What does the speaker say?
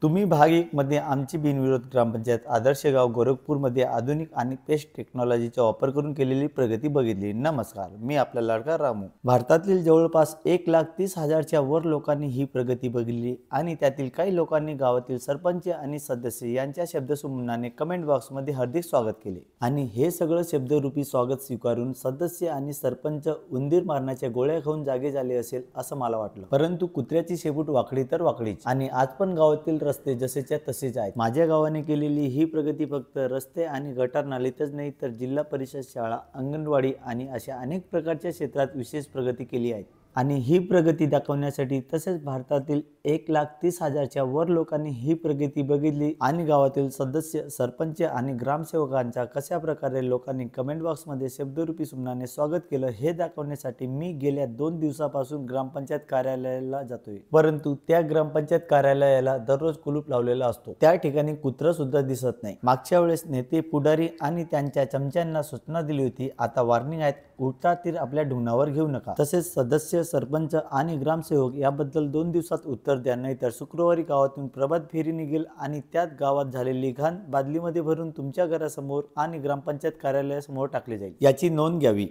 तुम्ही भाग 1 मध्ये आमची बिनविरोध ग्रामपंचायत आदर्श गाव गोरखपूरमध्ये आधुनिक आणि पेस्ट टेक्नॉलॉजीचा वापर करून केलेली प्रगती बघितली। नमस्कार, मी आपला लाडका रामू। भारतातील जवळपास 1,30,000च्या वर लोकांनी ही प्रगती बघितली आणि त्यातील काही लोकांनी गावातील सरपंच आणि सदस्य यांच्या शब्दसमूहाने कमेंट बॉक्समध्ये हार्दिक स्वागत केले आणि हे सगळं शब्दरूपी स्वागत स्वीकारून सदस्य आणि सरपंच उंदीर मारण्याच्या गोळ्या खाऊन जागे झाले असेल असं मला वाटलं। परंतु कुत्र्याची शेपूट वाकडी तर वाकडीच आणि आज पण गावातील रस्ते जसेच्या तसेच आहेत। माझ्या गावाने केलेली ही प्रगती फक्त रस्ते आणि गटार नालीतच नाही तर जिल्हा परिषद शाळा, अंगणवाडी आणि अशा अनेक प्रकारच्या क्षेत्रात विशेष प्रगती केली आहे। आणि ही प्रगती दाखवण्यासाठी तसेच भारतातील 1,30,000च्या वर लोकांनी ही प्रगती बघितली आणि गावातील सदस्य, सरपंच आणि ग्रामसेवकांचा कशा प्रकारे लोकांनी कमेंट बॉक्समध्ये शब्दरूपी सुमनाने स्वागत केलं हे दाखवण्यासाठी मी गेल्या 2 दिवसापासून ग्रामपंचायत कार्यालयाला जातोय। परंतु त्या ग्रामपंचायत कार्यालयाला दररोज कुलूप लावलेला असतो, त्या ठिकाणी कुत्र सुद्धा दिसत नाही। मागच्या वेळेस नेते, पुढारी आणि त्यांच्या चमच्यांना सूचना दिली होती, आता वॉर्निंग आहेत, उडता तीर आपल्या ढुंगणावर घेऊ नका। तसेच सदस्य, सरपंच आणि ग्रामसेवक याबद्दल 2 दिवसात उत्तर द्या, नाहीतर शुक्रवारी गावातून प्रभात फेरी निघेल आणि त्यात गावात झालेली घाण बादलीमध्ये भरून तुमच्या घरासमोर आणि ग्रामपंचायत कार्यालयासमोर टाकली जाईल, याची नोंद घ्यावी।